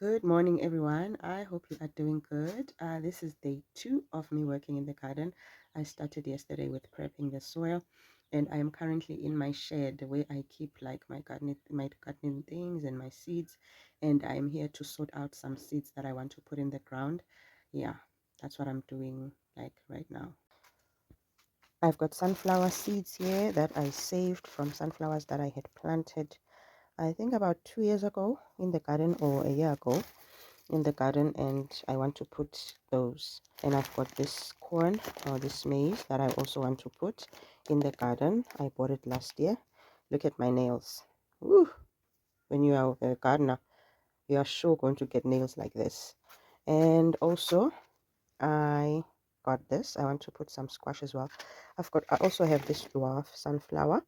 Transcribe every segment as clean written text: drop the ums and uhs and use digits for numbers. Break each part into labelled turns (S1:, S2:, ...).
S1: Good morning, everyone. I hope you are doing good. This is day 2 of me working in the garden. I started yesterday with prepping the soil, and I am currently in my shed where I keep like my gardening things and my seeds. And I am here to sort out some seeds that I want to put in the ground. Yeah, that's what I'm doing like right now. I've got sunflower seeds here that I saved from sunflowers that I had planted, I think about 2 years ago in the garden, or a year ago in the garden, and I want to put those. And I've got this corn or this maize that I also want to put in the garden. I bought it last year. Look at my nails. Woo! When you are a gardener, you are sure going to get nails like this. And also I got this. I want to put some squash as well. I also have this dwarf sunflower,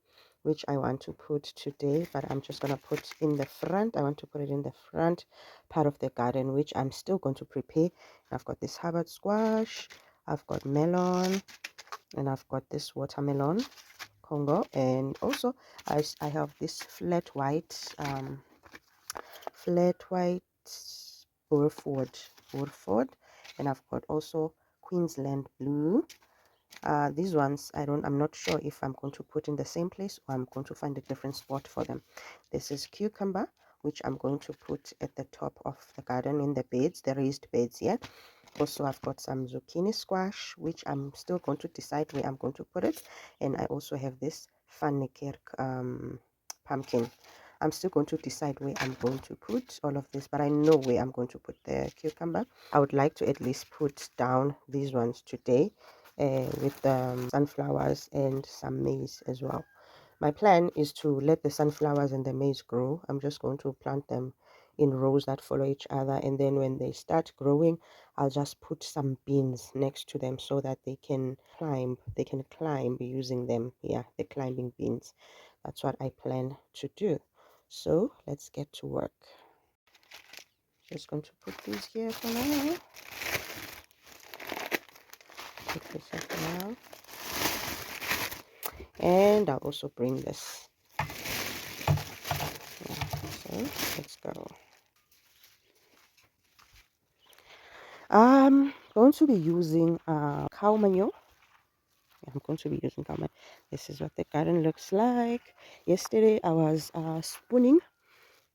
S1: which I want to put today, but I'm just gonna put in the front. I want to put it in the front part of the garden, which I'm still going to prepare. I've got this Hubbard squash, I've got melon, and I've got this watermelon Congo, and also I have this flat white Burford, and I've got also Queensland blue. These ones I'm not sure if I'm going to put in the same place or I'm going to find a different spot for them. This is cucumber, which I'm going to put at the top of the garden in the beds, the raised beds here. Also, I've got some zucchini squash, which I'm still going to decide where I'm going to put it. And I also have this Fannekerk pumpkin. I'm still going to decide where I'm going to put all of this, but I know where I'm going to put the cucumber. I would like to at least put down these ones today, with sunflowers and some maize as well. My plan is to let the sunflowers and the maize grow. I'm just going to plant them in rows that follow each other, and then when they start growing, I'll just put some beans next to them so that they can climb using them. Yeah, the climbing beans. That's what I plan to do. So let's get to work. Just going to put these here for now. Put this up for now. And I'll also bring this. Yeah, so let's go. I'm going to be using cow manure. Yeah, I'm going to be using cow manure. This is what the garden looks like. Yesterday I was spooning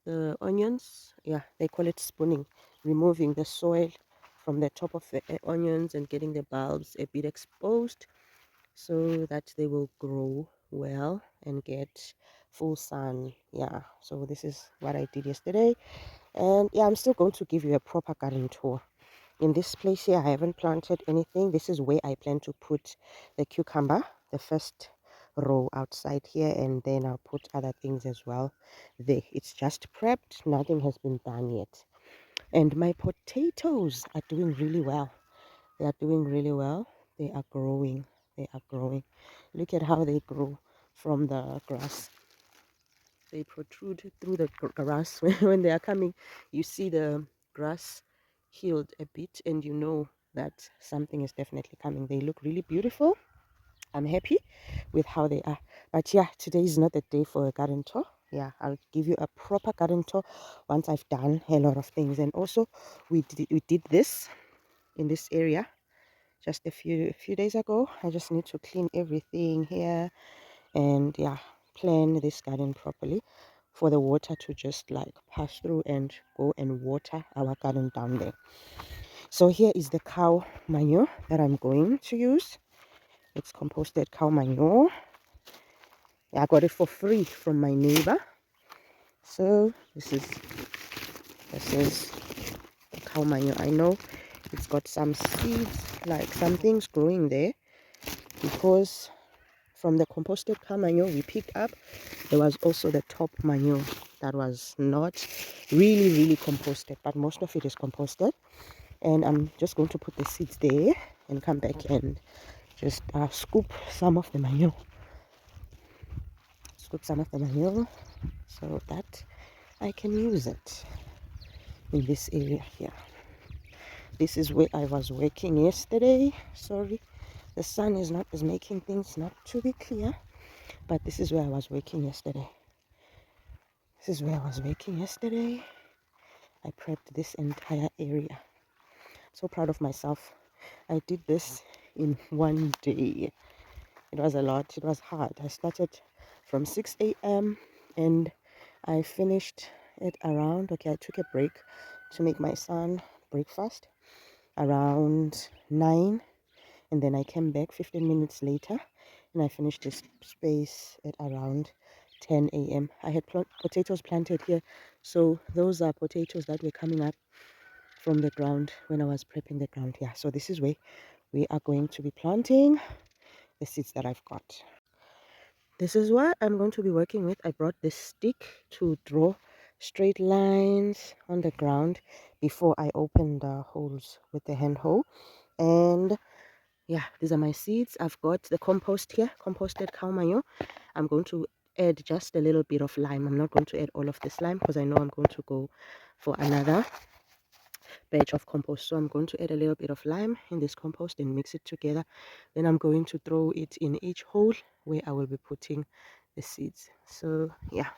S1: the onions. Yeah, they call it spooning, removing the soil from the top of the onions and getting the bulbs a bit exposed so that they will grow well and get full sun. Yeah, so this is what I did yesterday. And yeah, I'm still going to give you a proper garden tour. In this place here, I haven't planted anything. This is where I plan to put the cucumber, the first row outside here, and then I'll put other things as well there. It's just prepped, nothing has been done yet. And my potatoes are doing really well. They are doing really well. They are growing. They are growing. Look at how they grow from the grass. They protrude through the grass when they are coming. You see the grass healed a bit, and you know that something is definitely coming. They look really beautiful. I'm happy with how they are. But yeah, today is not the day for a garden tour. Yeah, I'll give you a proper garden tour once I've done a lot of things. And also we did this in this area just a few days ago. I just need to clean everything here and yeah, plan this garden properly for the water to just like pass through and go and water our garden down there. So here is the cow manure that I'm going to use. It's composted cow manure. I got it for free from my neighbor. So this is the cow manure. I know it's got some seeds, like some things growing there, because from the composted cow manure we picked up, there was also the top manure that was not really composted, but most of it is composted. And I'm just going to put the seeds there and come back and just scoop some of the manure so that I can use it in this area here. This is where I was working yesterday. Sorry, the sun is making things not to be clear, but this is where I was working yesterday. I prepped this entire area. So proud of myself. I did this in one day. It was a lot. It was hard. I started from 6 a.m. and I finished it around, okay, I took a break to make my son breakfast around 9, and then I came back 15 minutes later and I finished this space at around 10 a.m. I had potatoes planted here, so those are potatoes that were coming up from the ground when I was prepping the ground here. So this is where we are going to be planting the seeds that I've got. This is what I'm going to be working with. I brought this stick to draw straight lines on the ground before I open the holes with the hand hoe. And yeah, these are my seeds. I've got the compost here, composted cow manure. I'm going to add just a little bit of lime. I'm not going to add all of this lime because I know I'm going to go for another batch of compost. So I'm going to add a little bit of lime in this compost and mix it together. Then I'm going to throw it in each hole where I will be putting the seeds. So yeah,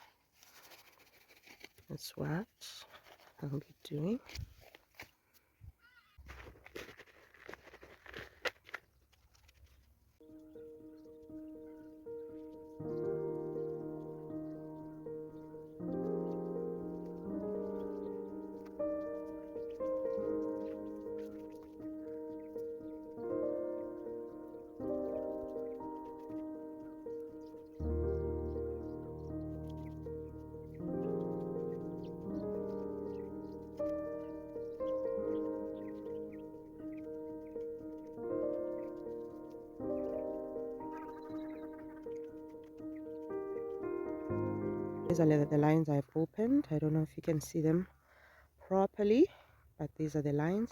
S1: that's what I'll be doing. These are the lines I've opened. I don't know if you can see them properly, but these are the lines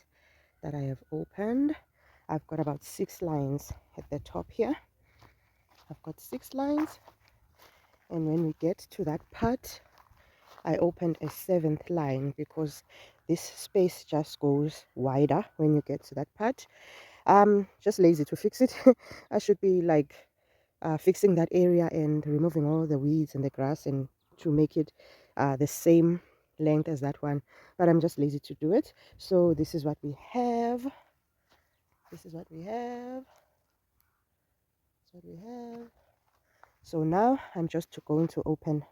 S1: that I have opened. I've got about 6 lines at the top here. I've got 6 lines, and when we get to that part, I opened a 7th line because this space just goes wider when you get to that part. Just lazy to fix it. I should be like fixing that area and removing all the weeds and the grass and to make it the same length as that one, but I'm just lazy to do it. So this is what we have. This is what we have. That's what we have. So now I'm just going to open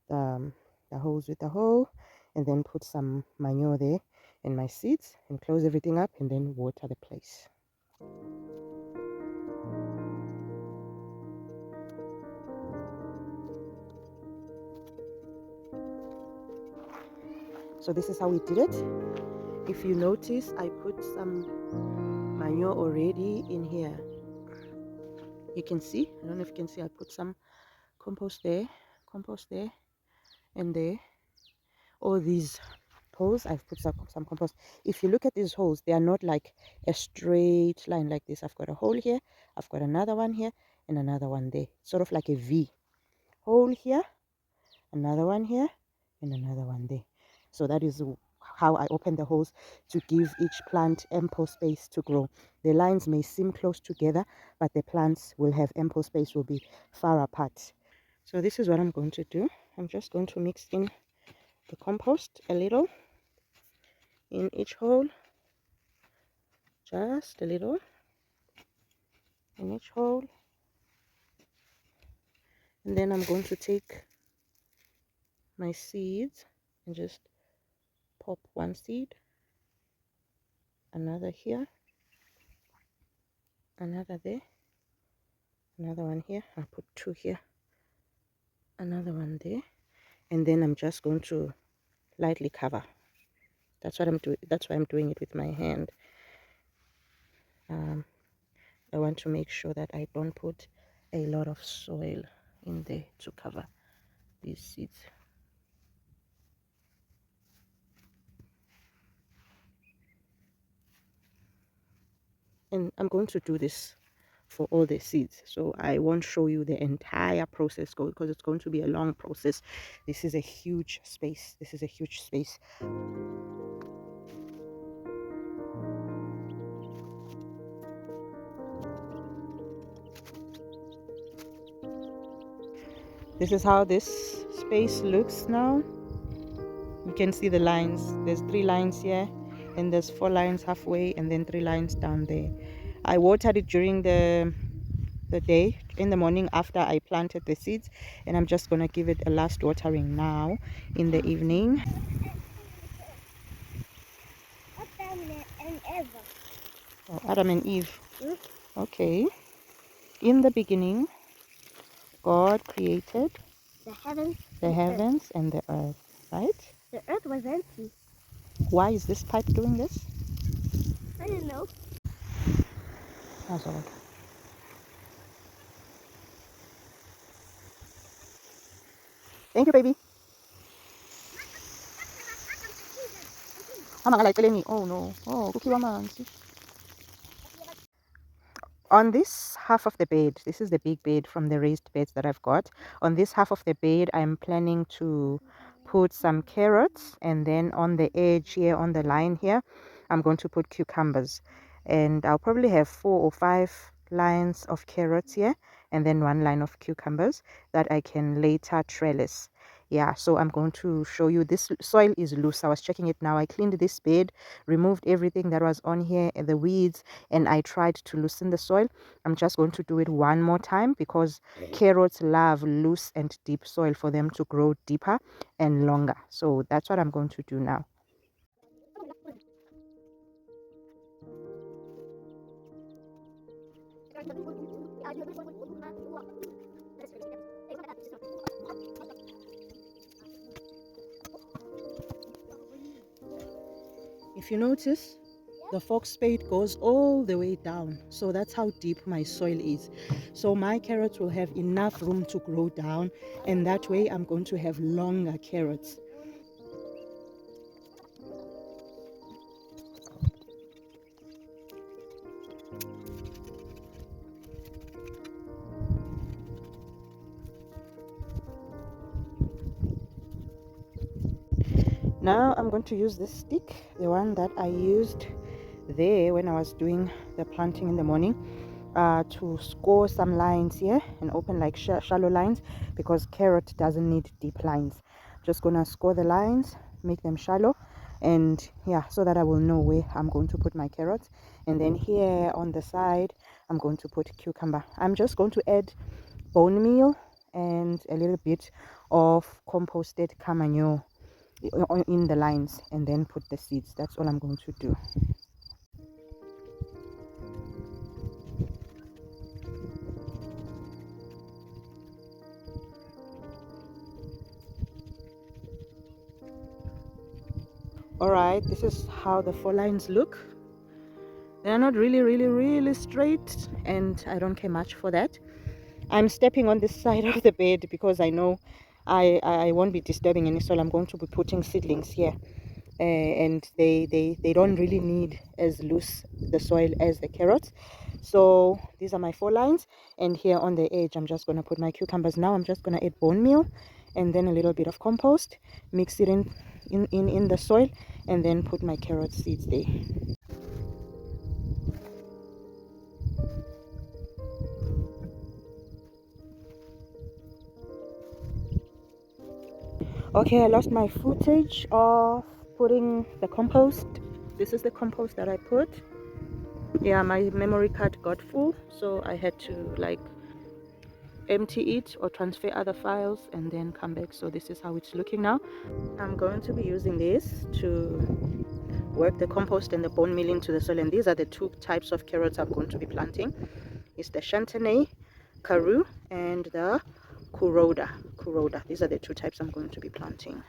S1: the holes with the hoe and then put some manure there and my seeds and close everything up and then water the place. So this is how we did it. If you notice, I put some manure already in here. You can see, I don't know if you can see, I put some compost there, and there. All these holes, I've put some compost. If you look at these holes, they are not like a straight line like this. I've got a hole here, I've got another one here, and another one there. Sort of like a V. Hole here, another one here, and another one there. So that is how I open the holes to give each plant ample space to grow. The lines may seem close together, but the plants will have ample space, will be far apart. So this is what I'm going to do. I'm just going to mix in the compost a little in each hole, just a little in each hole, and then I'm going to take my seeds and just pop one seed, another here, another there, another one here. I'll put 2 here, another one there, and then I'm just going to lightly cover. That's what I'm doing. That's why I'm doing it with my hand. I want to make sure that I don't put a lot of soil in there to cover these seeds. And I'm going to do this for all the seeds, so I won't show you the entire process because it's going to be a long process. This is a huge space. This is a huge space. This is how this space looks now. You can see the lines. There's 3 lines here, and there's 4 lines halfway, and then 3 lines down there. I watered it during the day in the morning after I planted the seeds, and I'm just gonna give it a last watering now in the evening. Oh, Adam and Eve. Okay. In the beginning, God created the heavens and the earth, right?
S2: The earth was empty.
S1: Why is this pipe doing this?
S2: I don't know.
S1: That's all. Thank you, baby. Oh no. Oh, cookie woman. On this half of the bed, this is the big bed from the raised beds that I've got. On this half of the bed, I'm planning to put some carrots, and then on the edge here, on the line here, I'm going to put cucumbers. And I'll probably have 4 or 5 lines of carrots here, and then 1 line of cucumbers that I can later trellis. Yeah, so I'm going to show you. This soil is loose. I was checking it now. I cleaned this bed, removed everything that was on here, the weeds, and I tried to loosen the soil. I'm just going to do it one more time because carrots love loose and deep soil for them to grow deeper and longer. So that's what I'm going to do now. If you notice, the fork spade goes all the way down, so that's how deep my soil is. So my carrots will have enough room to grow down, and that way I'm going to have longer carrots. Now I'm going to use this stick, the one that I used there when I was doing the planting in the morning, to score some lines here and open like shallow lines, because carrot doesn't need deep lines. Just gonna score the lines, make them shallow, and yeah, so that I will know where I'm going to put my carrots. And then here on the side, I'm going to put cucumber. I'm just going to add bone meal and a little bit of composted manure in the lines, and then put the seeds. That's all I'm going to do. All right, this is how the 4 lines look. They're not really straight, and I don't care much for that. I'm stepping on this side of the bed because I know I won't be disturbing any soil. I'm going to be putting seedlings here, and they don't really need as loose the soil as the carrots. So these are my 4 lines, and here on the edge I'm just going to put my cucumbers. Now I'm just going to add bone meal and then a little bit of compost, mix it in the soil, and then put my carrot seeds there. Okay, I lost my footage of putting the compost. This is the compost that I put. Yeah, my memory card got full, so I had to like empty it or transfer other files and then come back. So this is how it's looking now. I'm going to be using this to work the compost and the bone meal into the soil, and these are the 2 types of carrots I'm going to be planting. It's the Chantenay Karoo and the Kuroda. These are the 2 types I'm going to be planting.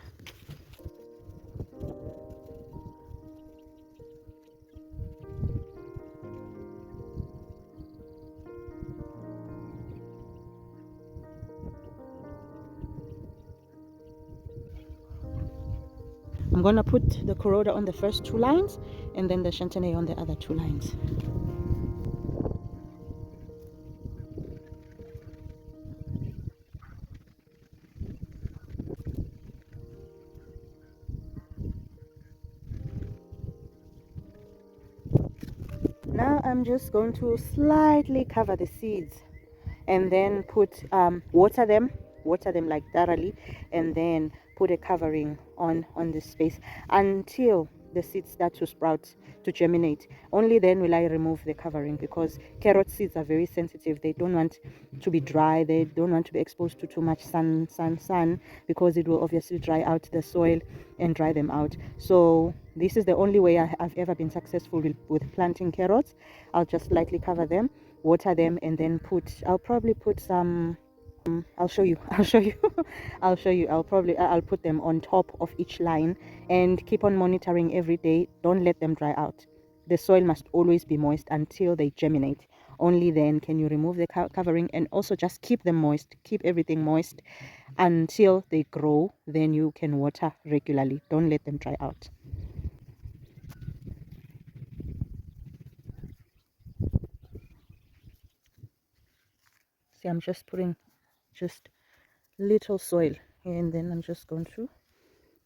S1: I'm gonna put the Kuroda on the first 2 lines and then the Chantenay on the other 2 lines. Now I'm just going to slightly cover the seeds and then put water them like thoroughly, and then put a covering on this space until the seeds start to sprout, to germinate. Only then will I remove the covering, because carrot seeds are very sensitive. They don't want to be dry, they don't want to be exposed to too much sun, because it will obviously dry out the soil and dry them out. So this is the only way I've ever been successful with planting carrots. I'll just lightly cover them, water them, and then I'll probably put some, I'll show you. I'll show you. I'll show you. I'll put them on top of each line and keep on monitoring every day. Don't let them dry out. The soil must always be moist until they germinate. Only then can you remove the covering, and also just keep them moist. Keep everything moist until they grow. Then you can water regularly. Don't let them dry out. See, I'm just putting just little soil, and then I'm just going to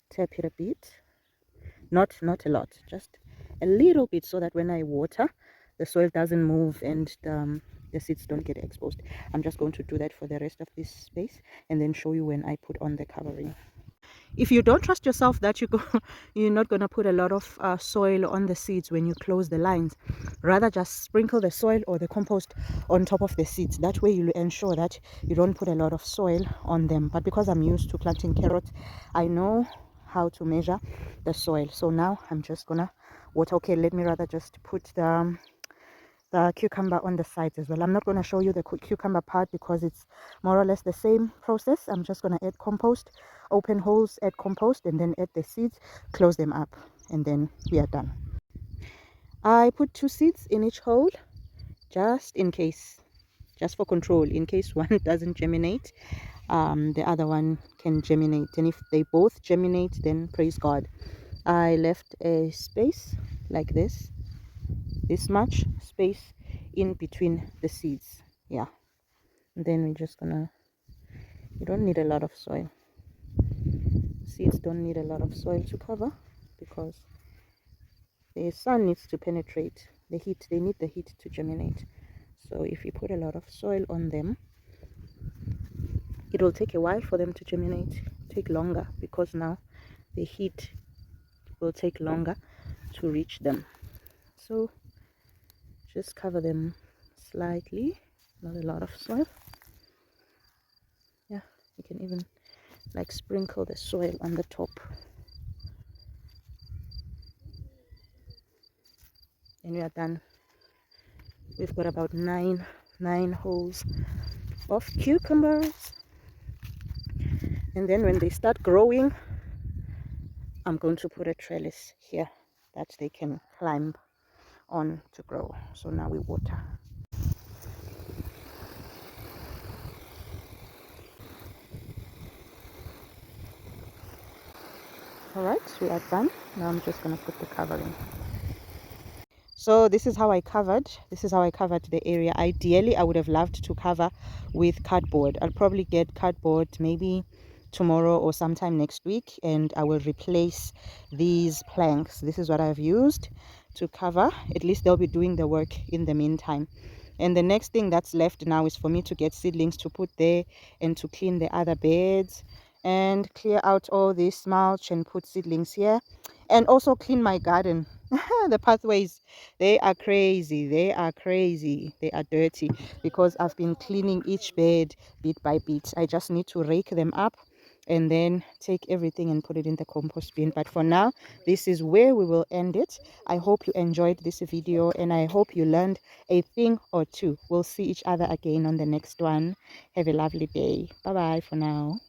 S1: tap it a bit. Not a lot, just a little bit, so that when I water, the soil doesn't move and the seeds don't get exposed. I'm just going to do that for the rest of this space, and then show you when I put on the covering. If you don't trust yourself that you're not going to put a lot of soil on the seeds when you close the lines, rather just sprinkle the soil or the compost on top of the seeds. That way you'll ensure that you don't put a lot of soil on them. But because I'm used to planting carrots, I know how to measure the soil. So now I'm just gonna water. Okay, let me rather just put the cucumber on the sides as well. I'm not going to show you the cucumber part because it's more or less the same process. I'm just going to add compost, open holes, add compost, and then add the seeds, close them up, and then we are done. I put 2 seeds in each hole just in case, just for control, in case one doesn't germinate. The other one can germinate, and if they both germinate, then praise God. I left a space like this much space in between the seeds. Yeah, and then we're just gonna, you don't need a lot of soil. Seeds don't need a lot of soil to cover, because the sun needs to penetrate the heat. They need the heat to germinate. So if you put a lot of soil on them, it will take a while for them to germinate, take longer, because now the heat will take longer to reach them. So just cover them slightly, not a lot of soil. Yeah, you can even like sprinkle the soil on the top, and we are done. We've got about nine holes of cucumbers, and then when they start growing, I'm going to put a trellis here that they can climb on to grow. So now we water. All right, we are done. Now I'm just going to put the covering. So this is how I covered the area. Ideally, I would have loved to cover with cardboard. I'll probably get cardboard maybe tomorrow or sometime next week, and I will replace these planks. This is what I've used to cover. At least they'll be doing the work in the meantime. And the next thing that's left now is for me to get seedlings to put there, and to clean the other beds, and clear out all this mulch and put seedlings here, and also clean my garden. The pathways, they are crazy, they are dirty, because I've been cleaning each bed bit by bit. I just need to rake them up and then take everything and put it in the compost bin. But for now, this is where we will end it. I hope you enjoyed this video, and I hope you learned a thing or two. We'll see each other again on the next one. Have a lovely day. Bye bye for now.